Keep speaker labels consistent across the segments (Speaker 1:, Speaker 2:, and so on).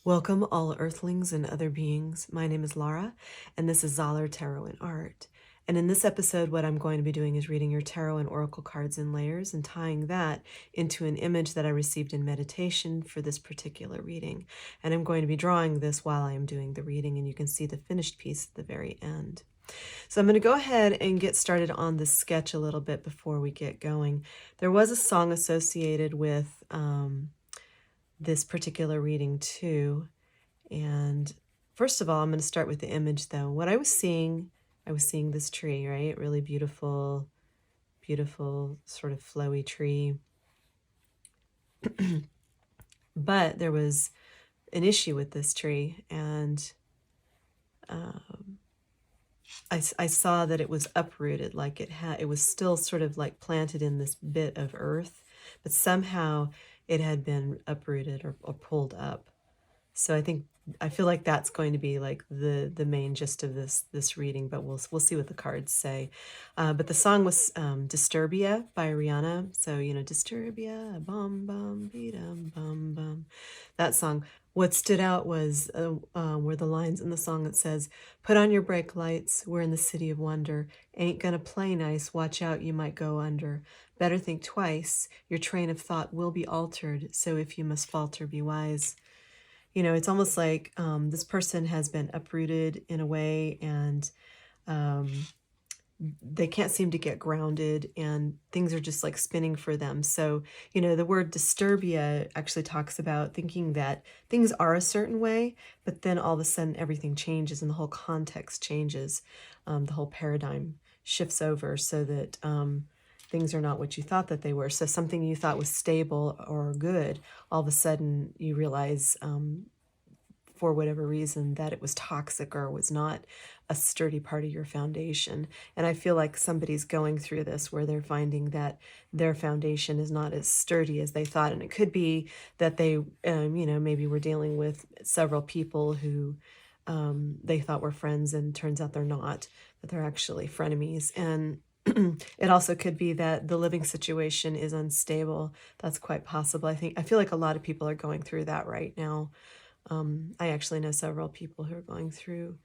Speaker 1: Welcome, all earthlings and other beings. My name is Lara, and this is Zollar Tarot and Art. And in this episode, what I'm going to be doing is reading your tarot and oracle cards in layers and tying that into an image that I received in meditation for this particular reading. And I'm going to be drawing this while I am doing the reading, and you can see the finished piece at the very end. So I'm going to go ahead and get started on this sketch a little bit before we get going. There was a song associated with this particular reading too. And first of all, I'm going to start with the image though. What I was seeing this tree, right? Really beautiful, beautiful sort of flowy tree. But there was an issue with this tree, and I saw that it was uprooted, like it was still sort of like planted in this bit of earth, but somehow it had been uprooted or pulled up. So I feel like that's going to be like the main gist of this reading, but we'll see what the cards say. But the song was Disturbia by Rihanna. So Disturbia, bum bum beedum bum bum. That song. What stood out was were the lines in the song that says, "Put on your brake lights. We're in the city of wonder. Ain't gonna play nice. Watch out, you might go under. Better think twice. Your train of thought will be altered. So if you must falter, be wise." It's almost like this person has been uprooted in a way, and they can't seem to get grounded, and things are just like spinning for them. So, the word disturbia actually talks about thinking that things are a certain way, but then all of a sudden everything changes and the whole context changes. The whole paradigm shifts over so that things are not what you thought that they were. So something you thought was stable or good, all of a sudden you realize for whatever reason that it was toxic or was not a sturdy part of your foundation. And I feel like somebody's going through this where they're finding that their foundation is not as sturdy as they thought. And it could be that they, maybe were dealing with several people who they thought were friends, and turns out they're not, that they're actually frenemies. And it also could be that the living situation is unstable. That's quite possible. I feel like a lot of people are going through that right now. I actually know several people who are going through,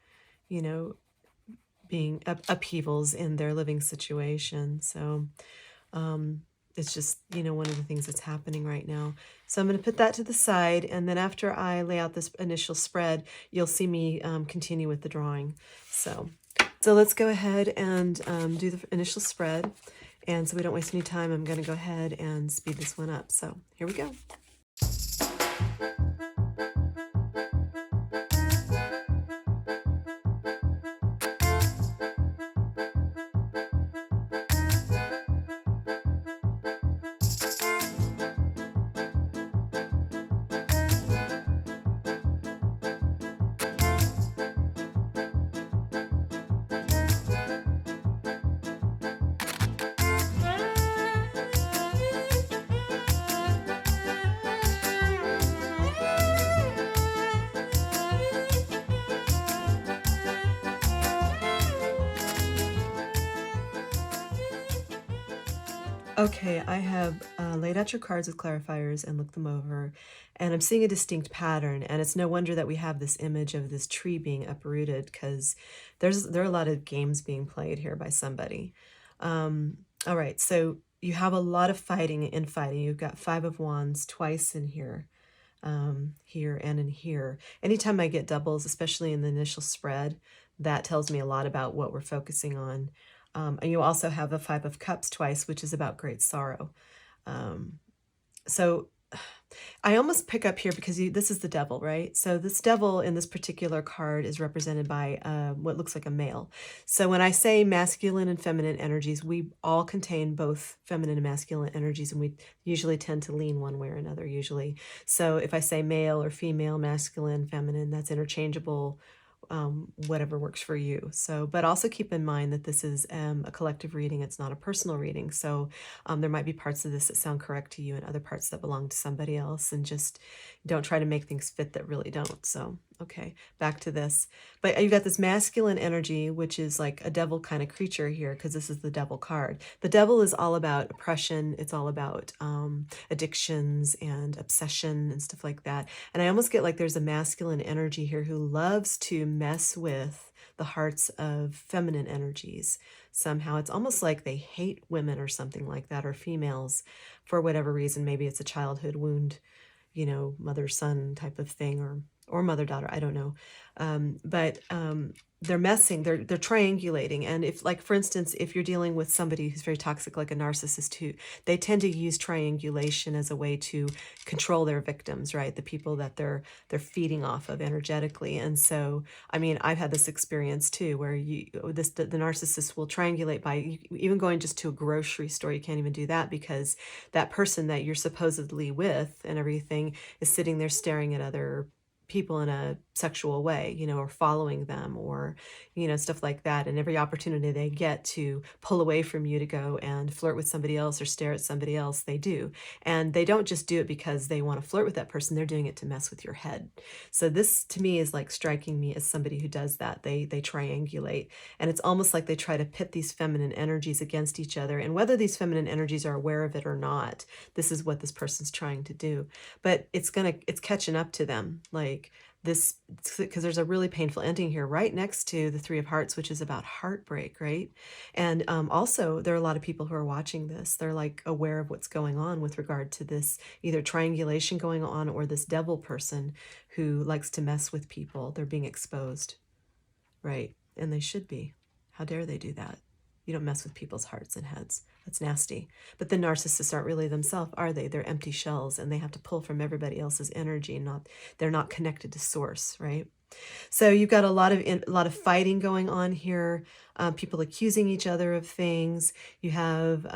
Speaker 1: being upheavals in their living situation. So it's just, one of the things that's happening right now. So I'm going to put that to the side, and then after I lay out this initial spread, you'll see me continue with the drawing. So let's go ahead and do the initial spread. And so we don't waste any time, I'm going to go ahead and speed this one up. So here we go. Okay, I have laid out your cards with clarifiers and looked them over, and I'm seeing a distinct pattern, and it's no wonder that we have this image of this tree being uprooted, because there are a lot of games being played here by somebody. All right, so you have a lot of infighting. You've got 5 of Wands twice in here, here and in here. Anytime I get doubles, especially in the initial spread, that tells me a lot about what we're focusing on. And you also have a 5 of Cups twice, which is about great sorrow. So I almost pick up here because this is the devil, right? So this devil in this particular card is represented by what looks like a male. So when I say masculine and feminine energies, we all contain both feminine and masculine energies, and we usually tend to lean one way or another usually. So if I say male or female, masculine, feminine, that's interchangeable whatever works for you. So, but also keep in mind that this is a collective reading. It's not a personal reading. So there might be parts of this that sound correct to you and other parts that belong to somebody else, and just don't try to make things fit that really don't. So, okay, back to this. But you've got this masculine energy, which is like a devil kind of creature here, because this is the devil card. The devil is all about oppression. It's all about addictions and obsession and stuff like that. And I almost get like there's a masculine energy here who loves to mess with the hearts of feminine energies. Somehow it's almost like they hate women or something like that, or females for whatever reason. Maybe it's a childhood wound, mother son type of thing, or mother daughter, I don't know. But they're messing, they're triangulating. And if, like, for instance, if you're dealing with somebody who's very toxic, like a narcissist, who they tend to use triangulation as a way to control their victims, right? The people that they're feeding off of energetically. And so, I mean, I've had this experience too, where the narcissist will triangulate by even going just to a grocery store. You can't even do that, because that person that you're supposedly with and everything is sitting there staring at other people in a sexual way, or following them, or, stuff like that. And every opportunity they get to pull away from you to go and flirt with somebody else or stare at somebody else, they do. And they don't just do it because they want to flirt with that person. They're doing it to mess with your head. So this to me is like striking me as somebody who does that. They triangulate, and it's almost like they try to pit these feminine energies against each other. And whether these feminine energies are aware of it or not, this is what this person's trying to do. But it's catching up to them. Like, this, because there's a really painful ending here right next to the Three of Hearts, which is about heartbreak, right? And also, there are a lot of people who are watching this. They're like aware of what's going on with regard to this either triangulation going on, or this devil person who likes to mess with people. They're being exposed, right? And they should be. How dare they do that? You don't mess with people's hearts and heads. That's nasty. But the narcissists aren't really themselves, are they? They're empty shells, and they have to pull from everybody else's energy. They're not connected to source, right? So you've got a lot of fighting going on here. People accusing each other of things. You have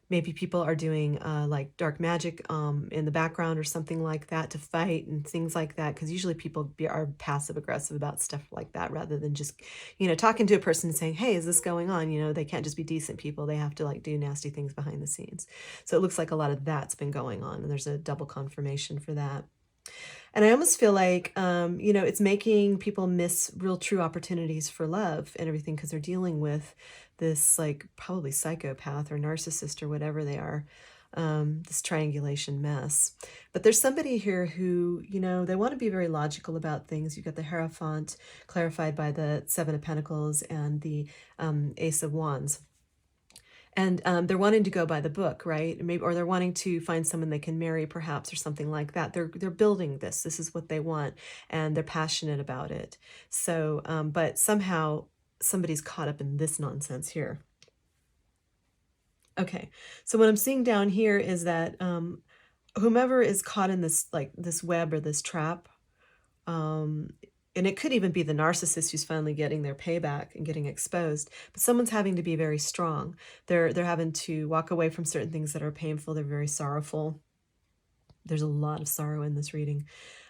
Speaker 1: maybe people are doing like dark magic in the background or something like that to fight and things like that, because usually people are passive aggressive about stuff like that, rather than just talking to a person and saying, hey, is this going on? They can't just be decent people. They have to like do nasty things behind the scenes. So it looks like a lot of that's been going on, and there's a double confirmation for that. And I almost feel like, it's making people miss real true opportunities for love and everything, because they're dealing with this like probably psychopath or narcissist or whatever they are, this triangulation mess. But there's somebody here who, they want to be very logical about things. You've got the Hierophant clarified by the Seven of Pentacles and the Ace of Wands. And they're wanting to go by the book, right? Maybe, or they're wanting to find someone they can marry, perhaps, or something like that. They're building this. This is what they want, and they're passionate about it. So, but somehow somebody's caught up in this nonsense here. Okay, so what I'm seeing down here is that whomever is caught in this this web or this trap, and it could even be the narcissist who's finally getting their payback and getting exposed, but someone's having to be very strong. They're having to walk away from certain things that are painful. They're very sorrowful. There's a lot of sorrow in this reading.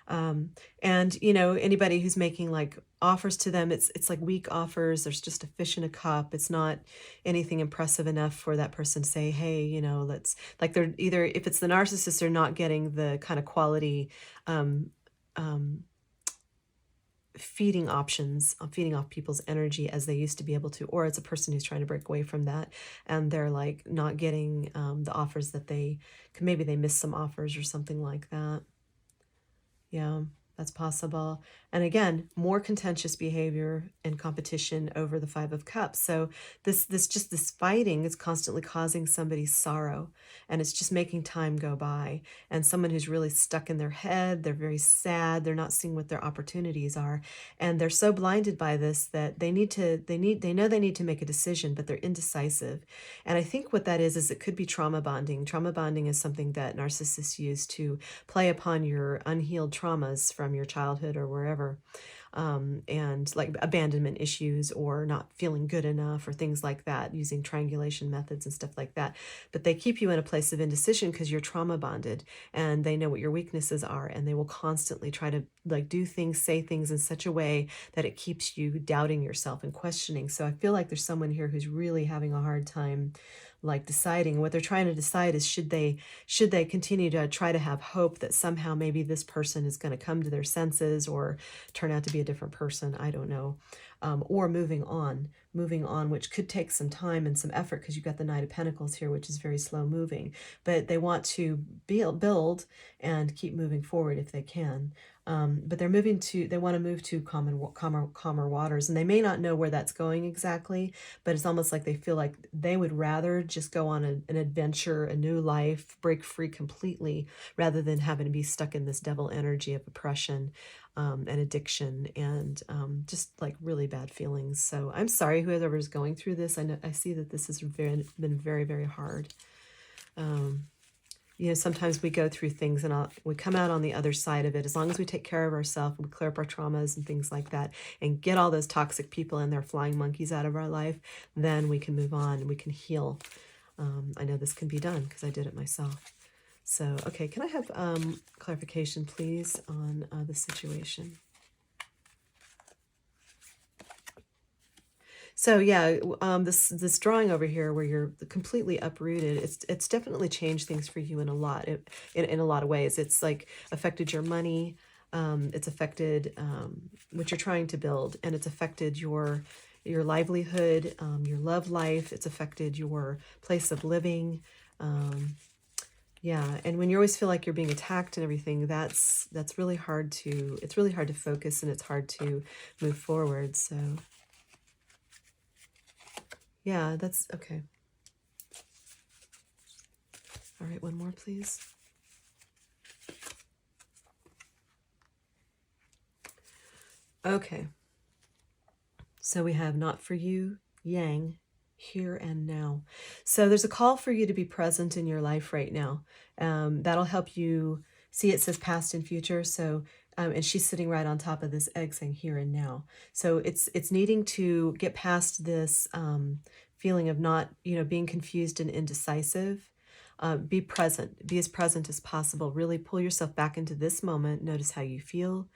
Speaker 1: And anybody who's making like offers to them, it's like weak offers. There's just a fish in a cup. It's not anything impressive enough for that person to say, hey, let's, like, they're either, if it's the narcissist, they're not getting the kind of quality feeding options, feeding off people's energy as they used to be able to, or it's a person who's trying to break away from that, and they're like not getting the offers that maybe they missed some offers or something like that. Yeah, that's possible. And again, more contentious behavior and competition over the Five of Cups. So this fighting is constantly causing somebody sorrow, and it's just making time go by. And someone who's really stuck in their head, they're very sad, they're not seeing what their opportunities are, and they're so blinded by this that they know they need to make a decision, but they're indecisive. And I think what that is it could be trauma bonding. Trauma bonding is something that narcissists use to play upon your unhealed traumas from your childhood or wherever. and like abandonment issues or not feeling good enough or things like that, using triangulation methods and stuff like that. But they keep you in a place of indecision because you're trauma bonded, and they know what your weaknesses are, and they will constantly try to like do things, say things in such a way that it keeps you doubting yourself and questioning. So I feel like there's someone here who's really having a hard time like deciding. What they're trying to decide is should they continue to try to have hope that somehow maybe this person is going to come to their senses or turn out to be a different person. I don't know. Or moving on, which could take some time and some effort because you've got the Knight of Pentacles here, which is very slow moving. But they want to build and keep moving forward if they can. But they want to move to calmer waters, and they may not know where that's going exactly, but it's almost like they feel like they would rather just go on an adventure, a new life, break free completely, rather than having to be stuck in this devil energy of oppression and addiction and just like really bad feelings. So I'm sorry whoever's going through this. I see that this has been very, very hard. You know, sometimes we go through things and we come out on the other side of it. As long as we take care of ourselves and we clear up our traumas and things like that and get all those toxic people and their flying monkeys out of our life, then we can move on and we can heal. I know this can be done because I did it myself. So, okay, can I have clarification, please, on the situation? So yeah, this drawing over here where you're completely uprooted, it's definitely changed things for you in a lot in a lot of ways. It's like affected your money, it's affected what you're trying to build, and it's affected your livelihood, your love life. It's affected your place of living. Yeah, and when you always feel like you're being attacked and everything, that's really hard to focus, and it's hard to move forward. So yeah, that's okay. All right, one more, please. Okay. So we have not for you, yang, here and now. So there's a call for you to be present in your life right now. That'll help you see. It says past and future. So and she's sitting right on top of this egg saying here and now. So it's needing to get past this feeling of not, being confused and indecisive. Be present. Be as present as possible. Really pull yourself back into this moment. Notice how you feel.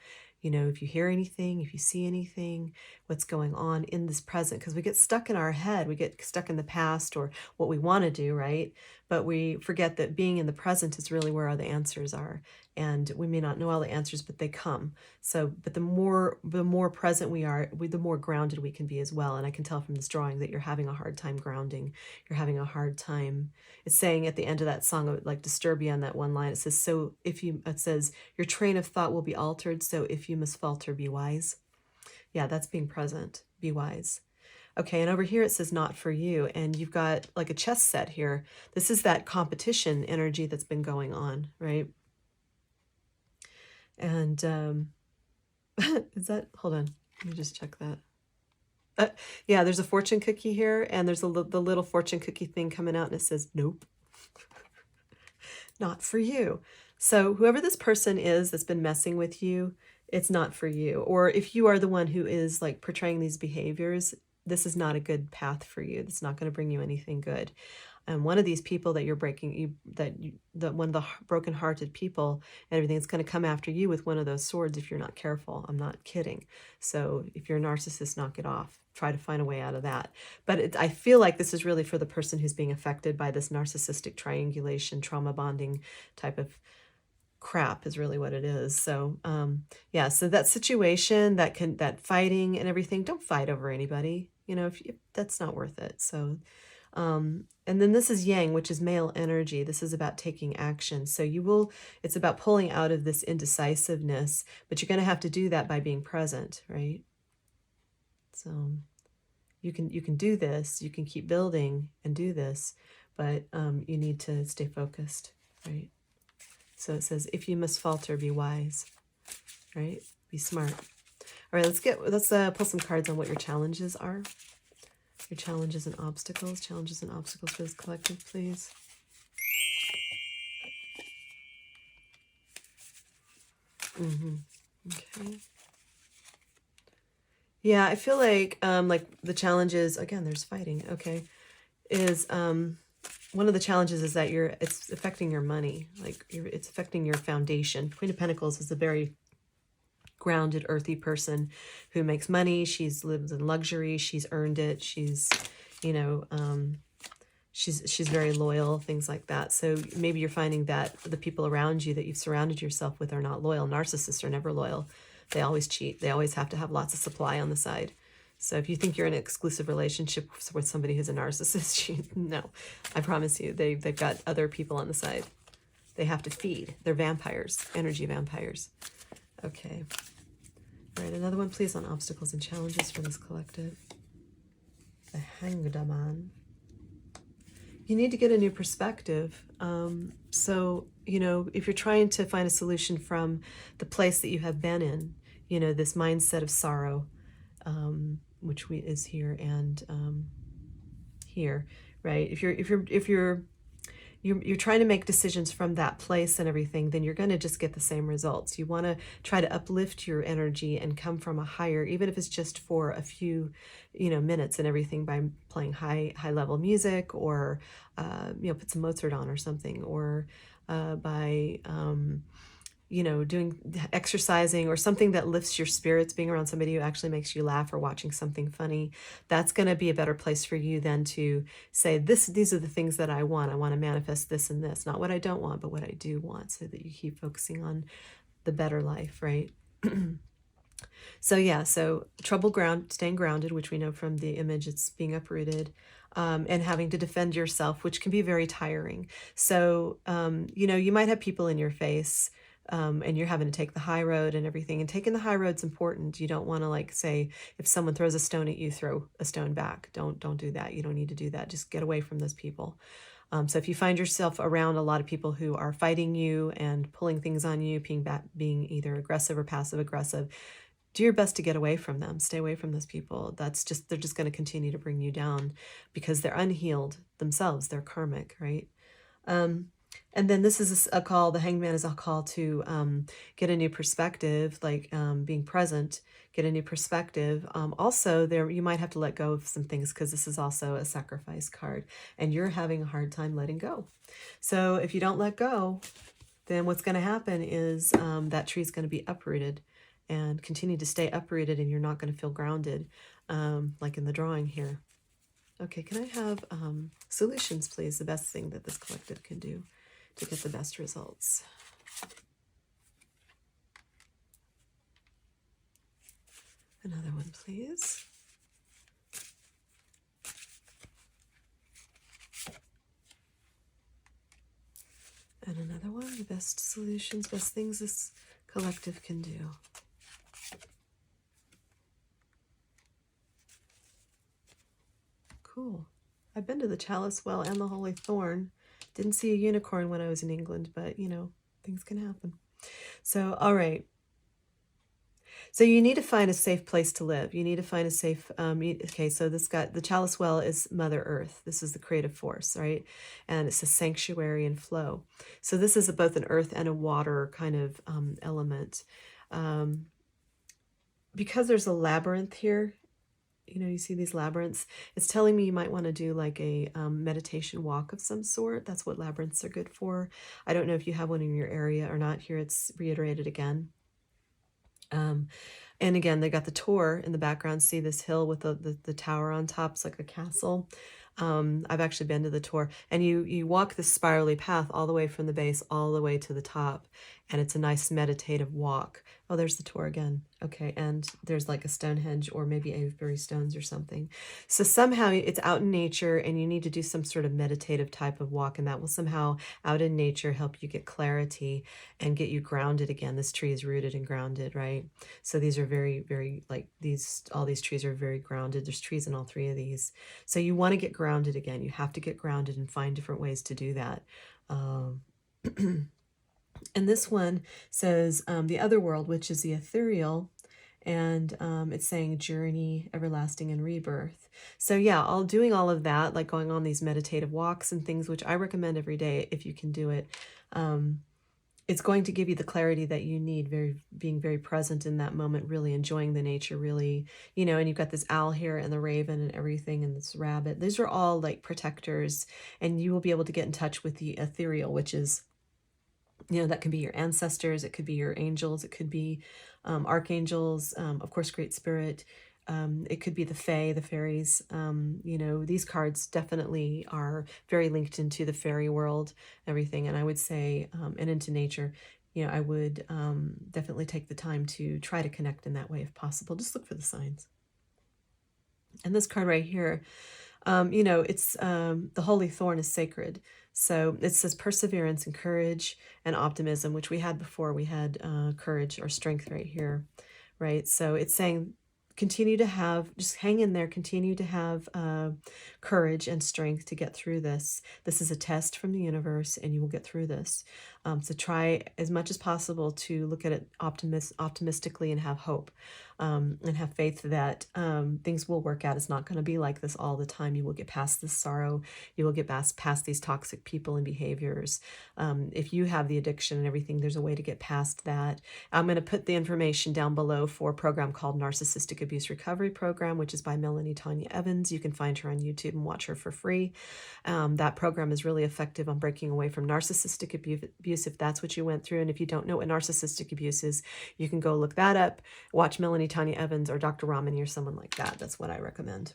Speaker 1: If you hear anything, if you see anything, what's going on in this present, because we get stuck in our head, we get stuck in the past or what we want to do, right? But we forget that being in the present is really where all the answers are. And we may not know all the answers, but they come. So, but the more present we are, the more grounded we can be as well. And I can tell from this drawing that you're having a hard time grounding. You're having a hard time. It's saying at the end of that song, like Disturbia, on that one line, it says, it says, your train of thought will be altered. So if you must falter, be wise. Yeah, that's being present. Be wise. Okay, and over here it says not for you, and you've got like a chess set here. This is that competition energy that's been going on, right? And is that, hold on, let me just check that. Yeah, there's a fortune cookie here, and there's the little fortune cookie thing coming out, and it says nope, not for you. So whoever this person is that's been messing with you, it's not for you. Or if you are the one who is like portraying these behaviors, this is not a good path for you. It's not going to bring you anything good. And one of these people that you're breaking, one of the broken-hearted people and everything, is going to come after you with one of those swords if you're not careful. I'm not kidding. So if you're a narcissist, knock it off. Try to find a way out of that. But I feel like this is really for the person who's being affected by this narcissistic triangulation, trauma bonding type of crap is really what it is. So yeah, so that situation, that fighting and everything, don't fight over anybody. If that's not worth it. So and then this is yang, which is male energy. This is about taking action. So it's about pulling out of this indecisiveness, but you're going to have to do that by being present, right? So you can do this, you can keep building and do this, but you need to stay focused, right? So it says, if you must falter, be wise, right? Be smart. All right, let's pull some cards on what your challenges are. Your challenges and obstacles for this collective, please. Okay. Yeah, I feel like the challenges, again, there's fighting, okay, is one of the challenges is that it's affecting your money, like it's affecting your foundation. Queen of Pentacles is a very grounded, earthy person who makes money. She's lives in luxury. She's earned it. She's, you know, she's very loyal, things like that. So maybe you're finding that the people around you that you've surrounded yourself with are not loyal. Narcissists are never loyal. They always cheat. They always have to have lots of supply on the side. So if you think you're in an exclusive relationship with somebody who's a narcissist, no, I promise you, they've got other people on the side. They have to feed. They're vampires, energy vampires. Okay. All right, another one, please, on obstacles and challenges for this collective. The Hanged Man. You need to get a new perspective. So, you know, if you're trying to find a solution from the place that you have been in, you know, this mindset of sorrow, which is here and here, right? If you're trying to make decisions from that place and everything, then you're going to just get the same results. You want to try to uplift your energy and come from a higher, even if it's just for a few, you know, minutes and everything, by playing high level music, or you know, put some Mozart on or something, or by you know, doing exercising or something that lifts your spirits, being around somebody who actually makes you laugh, or watching something funny. That's going to be a better place for you than to say, these are the things that I want. I want to manifest this and this, not what I don't want, but what I do want, so that you keep focusing on the better life, right? So yeah, so staying grounded, which we know from the image, it's being uprooted, and having to defend yourself, which can be very tiring. So, you know, you might have people in your face, and you're having to take the high road and everything. And taking the high road's important. You don't want to, like, say, if someone throws a stone at you, throw a stone back. Don't do that. You don't need to do that. Just get away from those people. So if you find yourself around a lot of people who are fighting you and pulling things on you, being either aggressive or passive aggressive, do your best to get away from them. Stay away from those people. They're just going to continue to bring you down, because they're unhealed themselves. They're karmic, right? And then this is a call, the Hangman is a call to get a new perspective, like being present, get a new perspective. Also, there you might have to let go of some things, because this is also a sacrifice card, and you're having a hard time letting go. So if you don't let go, then what's going to happen is that tree is going to be uprooted and continue to stay uprooted, and you're not going to feel grounded, like in the drawing here. Okay, can I have solutions, please? The best thing that this collective can do to get the best results. Another one, please. And another one, the best solutions, best things this collective can do. Cool. I've been to the Chalice Well and the Holy Thorn. Didn't see a unicorn when I was in England, but, you know, things can happen. So, all right. So you need to find a safe place to live. You need to find a safe, okay, so the Chalice Well is Mother Earth. This is the creative force, right? And it's a sanctuary and flow. So this is both an earth and a water kind of element. Because there's a labyrinth here, you know, you see these labyrinths, it's telling me you might want to do like a meditation walk of some sort. That's what labyrinths are good for. I don't know if you have one in your area or not. Here it's reiterated again. And again, they got the tour in the background. See this hill with the tower on top? It's like a castle. I've actually been to the tour, and you walk this spirally path all the way from the base all the way to the top, and it's a nice meditative walk. Oh, there's the tour again. Okay, and there's like a Stonehenge or maybe Avebury stones or something. So somehow it's out in nature, and you need to do some sort of meditative type of walk, and that will somehow out in nature help you get clarity and get you grounded again. This tree is rooted and grounded, right? So these are very, very, like all these trees are very grounded. There's trees in all three of these. So you want to get grounded again. You have to get grounded and find different ways to do that. And this one says the other world, which is the ethereal, and it's saying journey, everlasting, and rebirth. So yeah, doing all of that, like going on these meditative walks and things, which I recommend every day if you can do it. it's going to give you the clarity that you need, being very present in that moment, really enjoying the nature, really, and you've got this owl here and the raven and everything and this rabbit. These are all like protectors, and you will be able to get in touch with the ethereal, which is, that can be your ancestors, it could be your angels, it could be archangels, of course, Great Spirit. It could be the fae, the fairies. These cards definitely are very linked into the fairy world, everything. And I would say, and into nature, I would definitely take the time to try to connect in that way if possible. Just look for the signs. And this card right here, it's the holy thorn is sacred. So it says perseverance and courage and optimism, which we had before. We had courage or strength right here, right? So it's saying continue to just hang in there, continue to have courage and strength to get through this. This is a test from the universe, and you will get through this. So try as much as possible to look at it optimistically and have hope, and have faith that things will work out. It's not going to be like this all the time. You will get past this sorrow. You will get past these toxic people and behaviors. If you have the addiction and everything, there's a way to get past that. I'm going to put the information down below for a program called Narcissistic Abuse Recovery Program, which is by Melanie Tanya Evans. You can find her on YouTube and watch her for free. That program is really effective on breaking away from narcissistic abuse if that's what you went through. And if you don't know what narcissistic abuse is, you can go look that up. Watch Melanie Tanya Evans or Dr. Ramani or someone like that. That's what I recommend.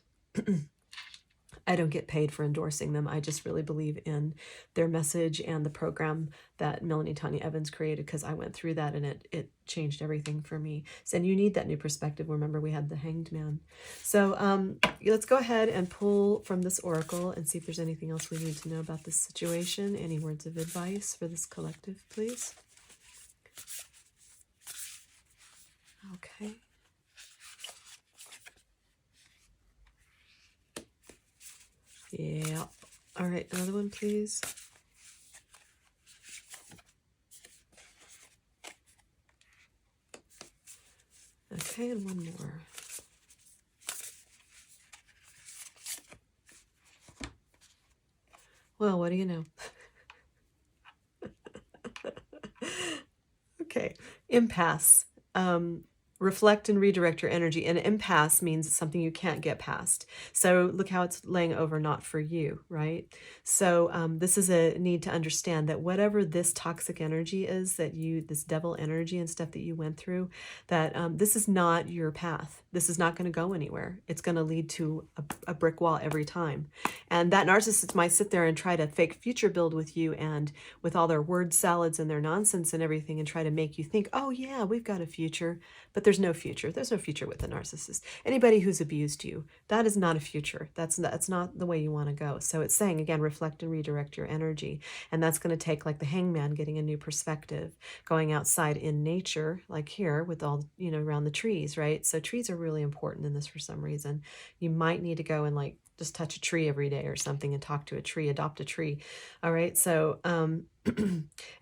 Speaker 1: I don't get paid for endorsing them. I just really believe in their message and the program that Melanie Tanya Evans created, because I went through that and it changed everything for me. So, and you need that new perspective. Remember, we had the Hanged Man. So let's go ahead and pull from this oracle and see if there's anything else we need to know about this situation. Any words of advice for this collective, please? Okay. Yeah. All right, another one, please. Okay, and one more. Well, what do you know? Okay, impasse. Reflect and redirect your energy. And impasse means it's something you can't get past. So look how it's laying over, not for you, right? So this is a need to understand that whatever this toxic energy is this devil energy and stuff that you went through, that this is not your path. This is not going to go anywhere. It's going to lead to a brick wall every time. And that narcissist might sit there and try to fake future build with you, and with all their word salads and their nonsense and everything, and try to make you think, oh yeah, we've got a future. But there's no future. There's no future with a narcissist. Anybody who's abused you, that is not a future. That's not the way you want to go. So it's saying, again, reflect and redirect your energy. And that's going to take, like the hangman, getting a new perspective, going outside in nature, like here with all, around the trees, right? So trees are really important in this for some reason. You might need to go and like just touch a tree every day or something and talk to a tree, adopt a tree. All right. So,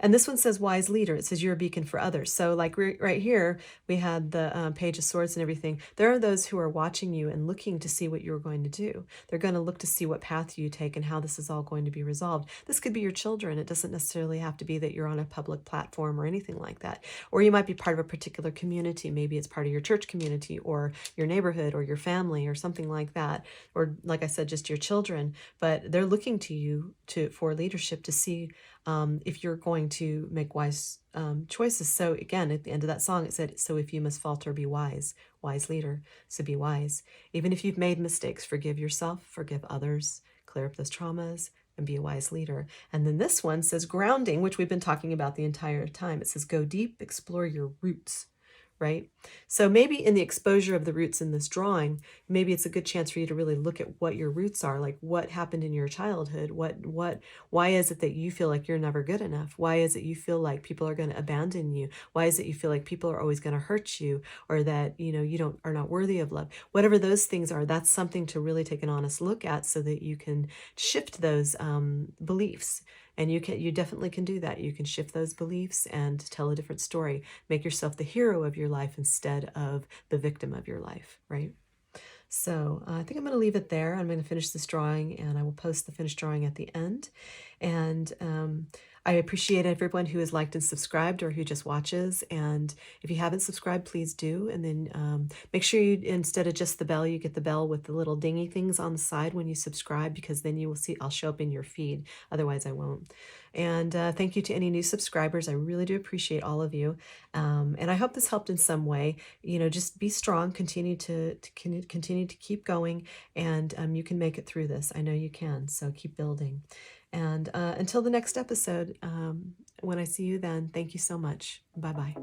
Speaker 1: and this one says wise leader. It says you're a beacon for others. So like right here, we had the Page of Swords and everything. There are those who are watching you and looking to see what you're going to do. They're going to look to see what path you take and how this is all going to be resolved. This could be your children. It doesn't necessarily have to be that you're on a public platform or anything like that. Or you might be part of a particular community. Maybe it's part of your church community or your neighborhood or your family or something like that. Or like I said, just your children. But they're looking to you for leadership to see if you're going to make wise choices. So again, at the end of that song, it said, so if you must falter, be wise leader. So be wise. Even if you've made mistakes, forgive yourself, forgive others, clear up those traumas, and be a wise leader. And then this one says grounding, which we've been talking about the entire time. It says, go deep, explore your roots. Right? So maybe in the exposure of the roots in this drawing, maybe it's a good chance for you to really look at what your roots are, like what happened in your childhood, why is it that you feel like you're never good enough? Why is it you feel like people are going to abandon you? Why is it you feel like people are always going to hurt you, or that, you are not worthy of love? Whatever those things are, that's something to really take an honest look at so that you can shift those beliefs. And you definitely can do that. You can shift those beliefs and tell a different story. Make yourself the hero of your life instead of the victim of your life, right? So I think I'm going to leave it there. I'm going to finish this drawing, and I will post the finished drawing at the end. And I appreciate everyone who has liked and subscribed or who just watches. And if you haven't subscribed, please do. And then make sure you, instead of just the bell, you get the bell with the little dingy things on the side when you subscribe, because then you will see I'll show up in your feed. Otherwise, I won't. And thank you to any new subscribers. I really do appreciate all of you. And I hope this helped in some way. Just be strong, continue to keep going, and you can make it through this. I know you can. So keep building. And until the next episode, when I see you then, thank you so much. Bye bye.